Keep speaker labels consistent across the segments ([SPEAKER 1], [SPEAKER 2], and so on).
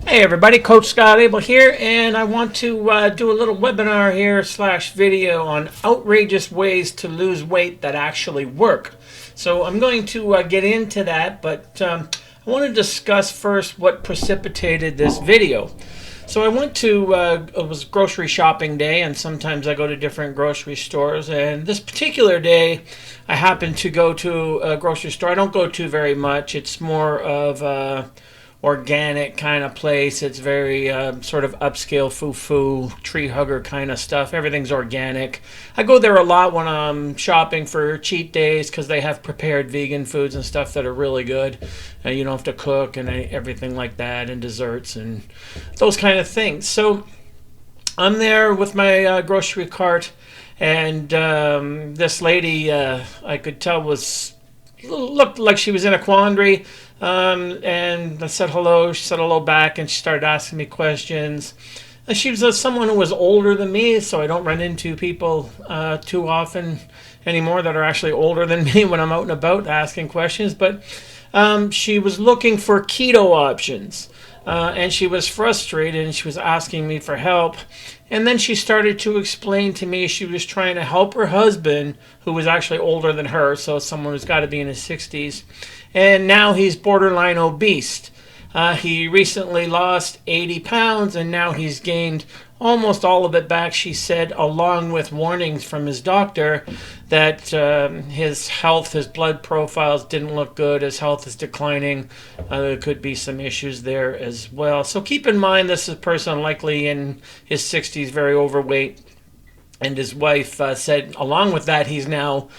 [SPEAKER 1] Hey everybody, Coach Scott Abel here, and I want to do a little webinar here / video on outrageous ways to lose weight that actually work. So I'm going to get into that, but I want to discuss first what precipitated this video. So I went to, it was grocery shopping day, and sometimes I go to different grocery stores, and this particular day I happened to go to a grocery store I don't go to very much. It's more of organic kind of place. It's very sort of upscale foo-foo, tree hugger kind of stuff. Everything's organic. I go there a lot when I'm shopping for cheat days because they have prepared vegan foods and stuff that are really good. And you don't have to cook and everything like that, and desserts and those kind of things. So I'm there with my grocery cart, and this lady, I could tell, looked like she was in a quandary. And I said hello. She said hello back, and she started asking me questions. And she was someone who was older than me, so I don't run into people too often anymore that are actually older than me when I'm out and about asking questions. But she was looking for keto options, and she was frustrated, and she was asking me for help. And then she started to explain to me she was trying to help her husband, who was actually older than her, so someone who's got to be in his 60s. And now he's borderline obese. He recently lost 80 pounds, and now he's gained almost all of it back, she said, along with warnings from his doctor that his health, his blood profiles didn't look good, his health is declining. There could be some issues there as well. So keep in mind, this is a person likely in his 60s, very overweight. And his wife said, along with that, he's now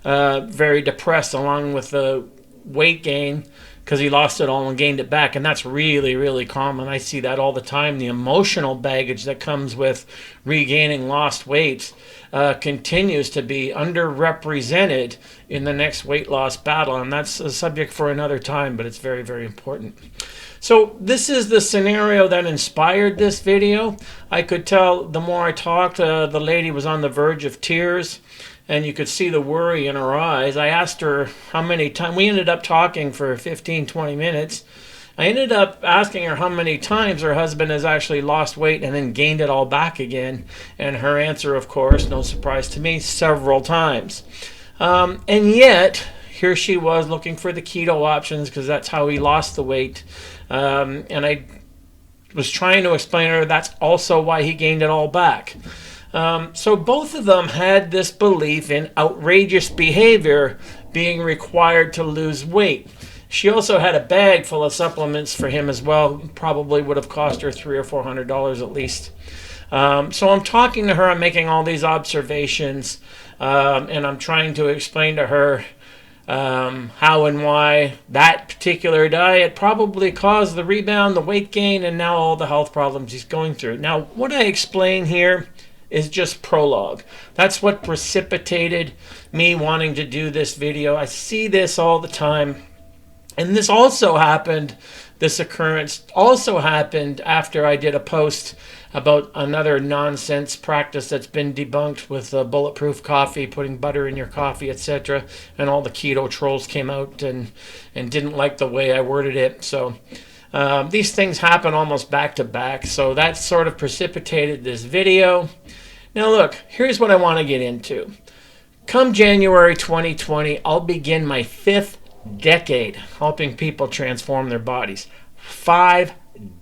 [SPEAKER 1] very depressed, along with the weight gain, because he lost it all and gained it back. And that's really, really common. I see that all the time. The emotional baggage that comes with regaining lost weight continues to be underrepresented in the next weight loss battle. And that's a subject for another time, but it's very, very important. So this is the scenario that inspired this video. I could tell the more I talked, the lady was on the verge of tears, and you could see the worry in her eyes. I asked her how many times. We ended up talking for 15, 20 minutes. I ended up asking her how many times her husband has actually lost weight and then gained it all back again. And her answer, of course, no surprise to me, several times. And yet, here she was looking for the keto options because that's how he lost the weight. And I was trying to explain to her that's also why he gained it all back. So both of them had this belief in outrageous behavior being required to lose weight. She also had a bag full of supplements for him as well. Probably would have cost her $300 or $400 at least. So I'm talking to her. I'm making all these observations, and I'm trying to explain to her how and why that particular diet probably caused the rebound, the weight gain, and now all the health problems he's going through. Now, what I explain here is just prologue. That's what precipitated me wanting to do this video. I see this all the time. And this occurrence also happened after I did a post about another nonsense practice that's been debunked with bulletproof coffee, putting butter in your coffee, etc. And all the keto trolls came out and didn't like the way I worded it. So these things happen almost back to back. So that sort of precipitated this video. Now look, here's what I want to get into. Come January 2020, I'll begin my 5th decade helping people transform their bodies. 5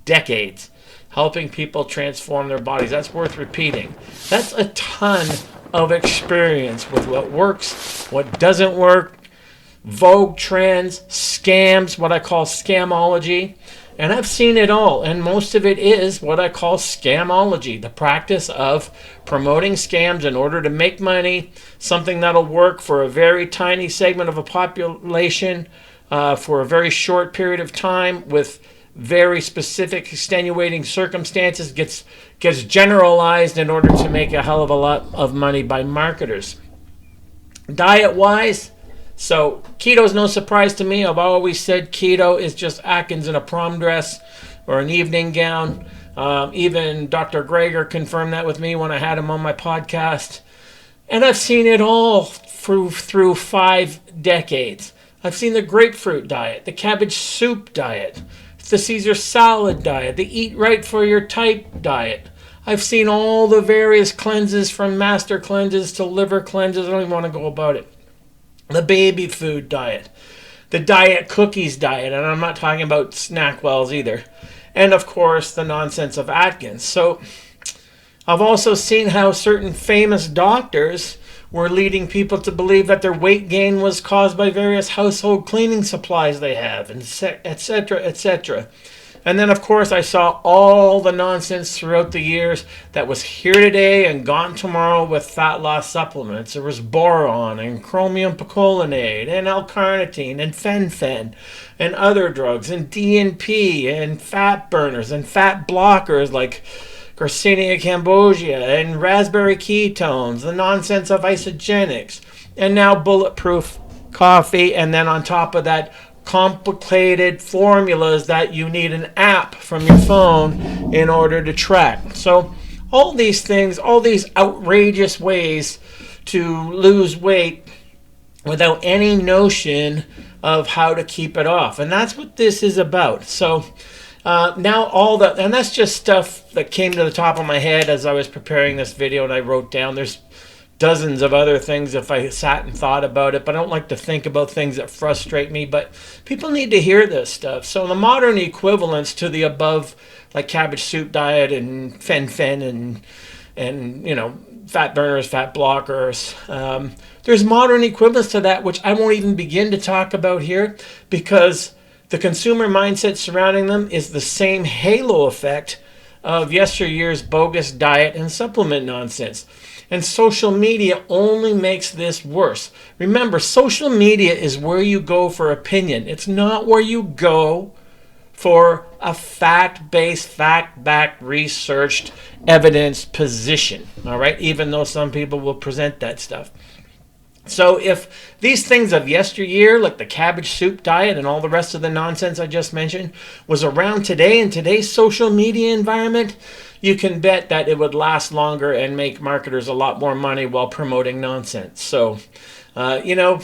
[SPEAKER 1] decades helping people transform their bodies. That's worth repeating. That's a ton of experience with what works, what doesn't work, vogue trends, scams, what I call scamology. And I've seen it all, and most of it is what I call scamology, the practice of promoting scams in order to make money, something that'll work for a very tiny segment of a population for a very short period of time with very specific extenuating circumstances, gets generalized in order to make a hell of a lot of money by marketers. Diet-wise, so keto's no surprise to me. I've always said keto is just Atkins in a prom dress or an evening gown. Even Dr. Greger confirmed that with me when I had him on my podcast. And I've seen it all through 5 decades. I've seen the grapefruit diet, the cabbage soup diet, the Caesar salad diet, the eat right for your type diet. I've seen all the various cleanses from master cleanses to liver cleanses. I don't even want to go about it. The baby food diet, the diet cookies diet, and I'm not talking about Snackwells either. And of course, the nonsense of Atkins. So I've also seen how certain famous doctors were leading people to believe that their weight gain was caused by various household cleaning supplies they have, and etc., etc. And then, of course, I saw all the nonsense throughout the years that was here today and gone tomorrow with fat loss supplements. There was boron and chromium picolinate and L-carnitine and fen-phen and other drugs and DNP and fat burners and fat blockers like Garcinia cambogia and raspberry ketones, the nonsense of isogenics, and now bulletproof coffee, and then on top of that, complicated formulas that you need an app from your phone in order to track. So all these things, all these outrageous ways to lose weight without any notion of how to keep it off. And that's what this is about. So now and that's just stuff that came to the top of my head as I was preparing this video, and I wrote down. There's dozens of other things if I sat and thought about it, but I don't like to think about things that frustrate me, but people need to hear this stuff. So the modern equivalents to the above, like cabbage soup diet and fen-phen and you know, fat burners, fat blockers, there's modern equivalents to that, which I won't even begin to talk about here, because the consumer mindset surrounding them is the same halo effect of yesteryear's bogus diet and supplement nonsense. And social media only makes this worse. Remember, social media is where you go for opinion. It's not where you go for a fact-based, fact-backed, researched, evidence position. All right? Even though some people will present that stuff. So if these things of yesteryear, like the cabbage soup diet and all the rest of the nonsense I just mentioned, was around today in today's social media environment, you can bet that it would last longer and make marketers a lot more money while promoting nonsense. So, you know,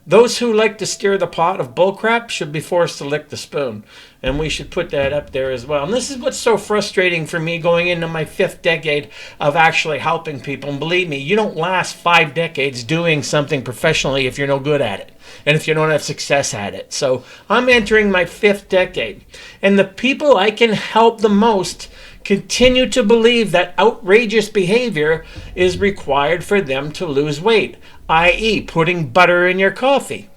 [SPEAKER 1] those who like to stir the pot of bullcrap should be forced to lick the spoon. And we should put that up there as well. And this is what's so frustrating for me going into my 5th decade of actually helping people. And believe me, you don't last 5 decades doing something professionally if you're no good at it. And if you don't have success at it. So I'm entering my 5th decade. And the people I can help the most continue to believe that outrageous behavior is required for them to lose weight, i.e. putting butter in your coffee.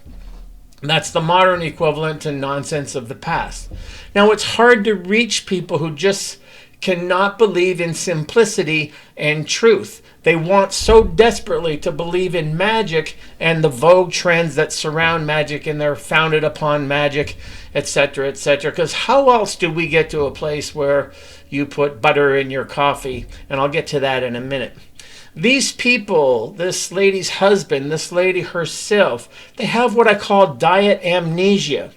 [SPEAKER 1] That's the modern equivalent to nonsense of the past. Now, it's hard to reach people who just cannot believe in simplicity and truth. They want so desperately to believe in magic and the vogue trends that surround magic, and they're founded upon magic, etc., etc. Because how else do we get to a place where you put butter in your coffee? And I'll get to that in a minute. These people, this lady's husband, this lady herself, they have what I call diet amnesia.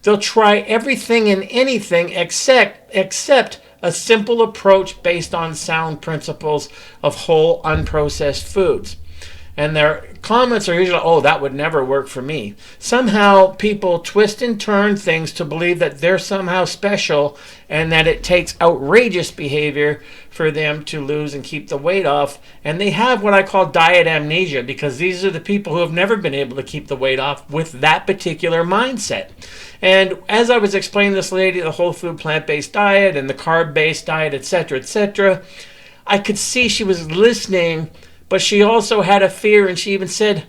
[SPEAKER 1] They'll try everything and anything except a simple approach based on sound principles of whole, unprocessed foods. And their comments are usually, oh, that would never work for me. Somehow people twist and turn things to believe that they're somehow special and that it takes outrageous behavior for them to lose and keep the weight off. And they have what I call diet amnesia, because these are the people who have never been able to keep the weight off with that particular mindset. And as I was explaining this lady the whole food plant-based diet and the carb-based diet, etc., etc., I could see she was listening, but she also had a fear, and she even said,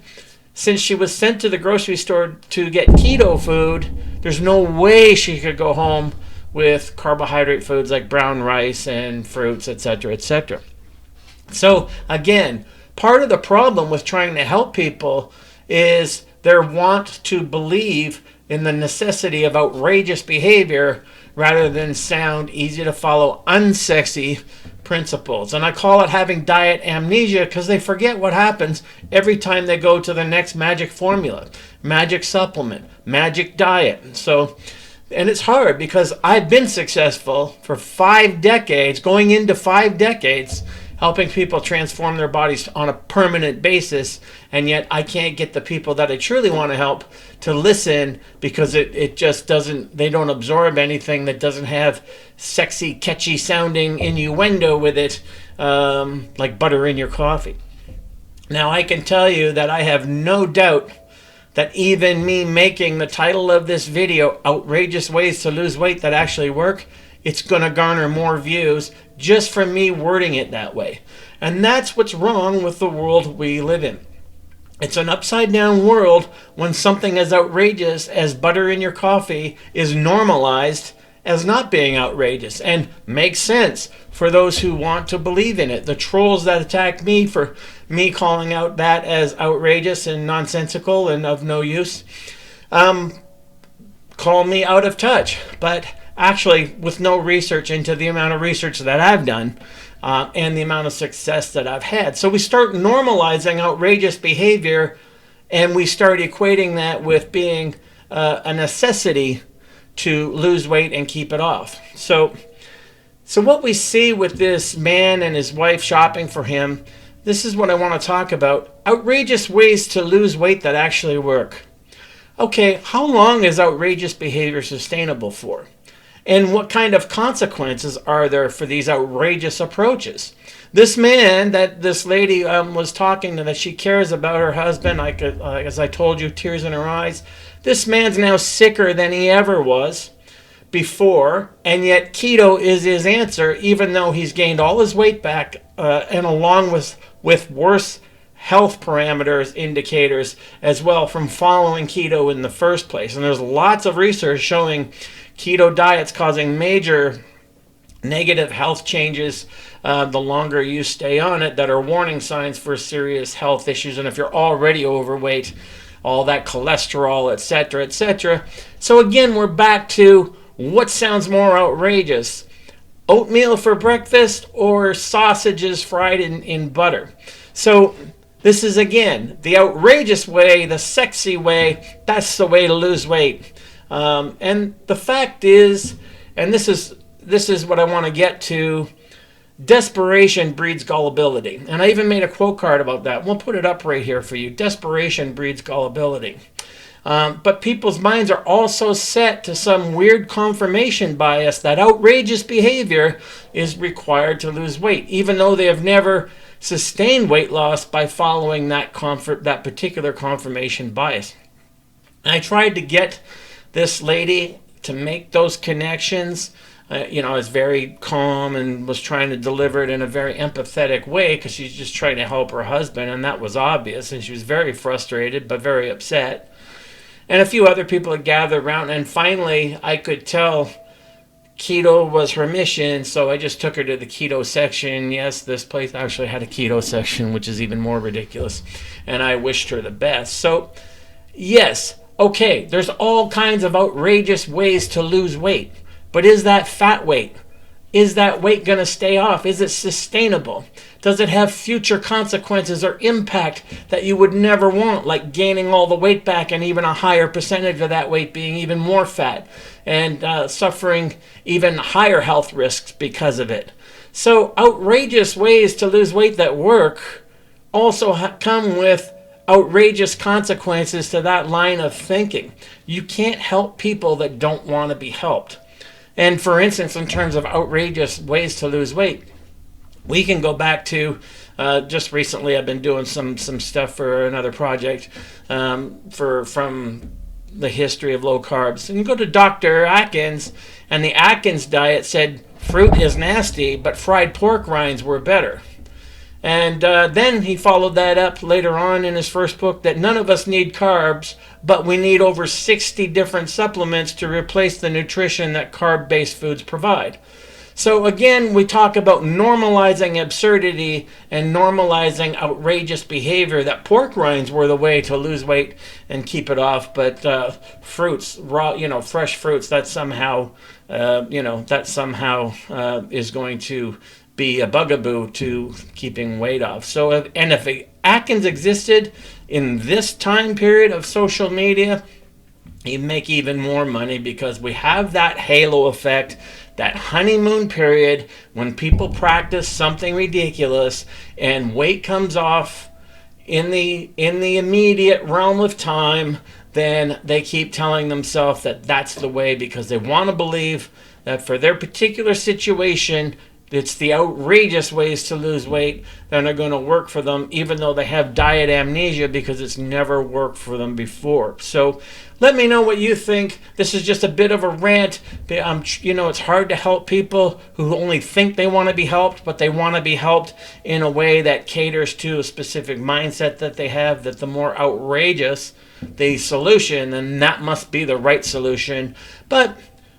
[SPEAKER 1] since she was sent to the grocery store to get keto food, there's no way she could go home with carbohydrate foods like brown rice and fruits, etc., etc. So again, part of the problem with trying to help people is their want to believe in the necessity of outrageous behavior rather than sound, easy to follow, unsexy principles. And I call it having diet amnesia because they forget what happens every time they go to the next magic formula, magic supplement, magic diet. So, and it's hard because I've been successful for 5 decades, going into 5 decades, helping people transform their bodies on a permanent basis, and yet I can't get the people that I truly want to help to listen because it just doesn't, they don't absorb anything that doesn't have sexy, catchy sounding innuendo with it, like butter in your coffee. Now, I can tell you that I have no doubt that even me making the title of this video, Outrageous Ways to Lose Weight That Actually Work, it's going to garner more views just from me wording it that way. And that's what's wrong with the world we live in. It's an upside down world when something as outrageous as butter in your coffee is normalized as not being outrageous and makes sense for those who want to believe in it. The trolls that attack me for me calling out that as outrageous and nonsensical and of no use call me out of touch. But actually, with no research into the amount of research that I've done and the amount of success that I've had. So we start normalizing outrageous behavior, and we start equating that with being a necessity to lose weight and keep it off. So what we see with this man and his wife shopping for him, this is what I want to talk about. Outrageous ways to lose weight that actually work. Okay, how long is outrageous behavior sustainable for? And what kind of consequences are there for these outrageous approaches? This man that this lady was talking to, that she cares about her husband, as I told you, tears in her eyes. This man's now sicker than he ever was before, and yet keto is his answer, even though he's gained all his weight back, and along with worse health parameters, indicators as well from following keto in the first place. And there's lots of research showing keto diets causing major negative health changes the longer you stay on it, that are warning signs for serious health issues. And if you're already overweight, all that cholesterol, etc., etc. So again, we're back to what sounds more outrageous: oatmeal for breakfast or sausages fried in butter. So this is, again, the outrageous way, the sexy way. That's the way to lose weight. And the fact is, and this is what I want to get to, desperation breeds gullibility. And I even made a quote card about that. We'll put it up right here for you. Desperation breeds gullibility. But people's minds are also set to some weird confirmation bias that outrageous behavior is required to lose weight, even though they have never sustained weight loss by following that particular confirmation bias. And I tried to get this lady to make those connections. I was very calm and was trying to deliver it in a very empathetic way, because she's just trying to help her husband, and that was obvious. And she was very frustrated but very upset. And a few other people had gathered around, and finally I could tell keto was her mission, so I just took her to the keto section. Yes, this place actually had a keto section, which is even more ridiculous, and I wished her the best. So yes, okay, there's all kinds of outrageous ways to lose weight, but is that fat weight? Is that weight going to stay off? Is it sustainable? Does it have future consequences or impact that you would never want, like gaining all the weight back and even a higher percentage of that weight being even more fat, and suffering even higher health risks because of it? So outrageous ways to lose weight that work also come with outrageous consequences to that line of thinking. You can't help people that don't want to be helped. And for instance, in terms of outrageous ways to lose weight, we can go back to just recently I've been doing some stuff for another project from the history of low carbs. And you go to Dr. Atkins, and the Atkins diet said fruit is nasty, but fried pork rinds were better. And then he followed that up later on in his first book, that none of us need carbs, but we need over 60 different supplements to replace the nutrition that carb-based foods provide. So again, we talk about normalizing absurdity and normalizing outrageous behavior, that pork rinds were the way to lose weight and keep it off, but fruits, raw, fresh fruits, that somehow is going to be a bugaboo to keeping weight off. So, and if Atkins existed in this time period of social media, you make even more money, because we have that halo effect, that honeymoon period when people practice something ridiculous and weight comes off in the immediate realm of time. Then they keep telling themselves that that's the way, because they want to believe that for their particular situation, it's the outrageous ways to lose weight that are going to work for them, even though they have diet amnesia, because it's never worked for them before. So let me know what you think. This is just a bit of a rant. It's hard to help people who only think they want to be helped, but they want to be helped in a way that caters to a specific mindset that they have, that the more outrageous the solution, then that must be the right solution. But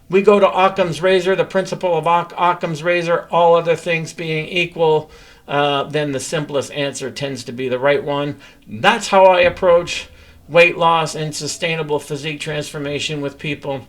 [SPEAKER 1] we go to Occam's razor, the principle of Occam's razor, all other things being equal, then the simplest answer tends to be the right one. That's how I approach weight loss and sustainable physique transformation with people.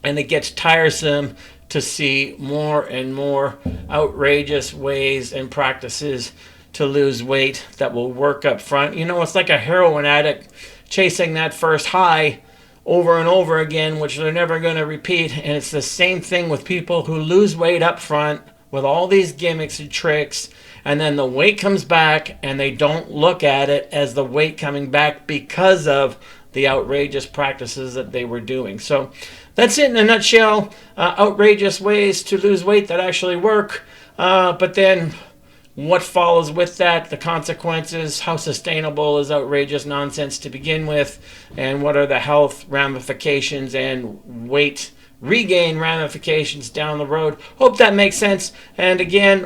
[SPEAKER 1] And it gets tiresome to see more and more outrageous ways and practices to lose weight that will work up front. It's like a heroin addict chasing that first high over and over again, which they're never going to repeat. And it's the same thing with people who lose weight up front with all these gimmicks and tricks, and then the weight comes back and they don't look at it as the weight coming back because of the outrageous practices that they were doing. So that's it in a nutshell. Outrageous ways to lose weight that actually work, but then what follows with that, the consequences, how sustainable is outrageous nonsense to begin with, and what are the health ramifications and weight regain ramifications down the road. Hope that makes sense. And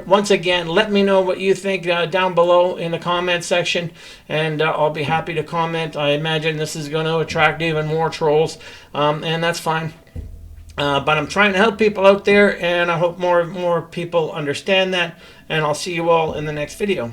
[SPEAKER 1] once again, let me know what you think down below in the comment section, and I'll be happy to comment. I imagine this is going to attract even more trolls, and that's fine. But I'm trying to help people out there, and I hope more people understand that. And I'll see you all in the next video.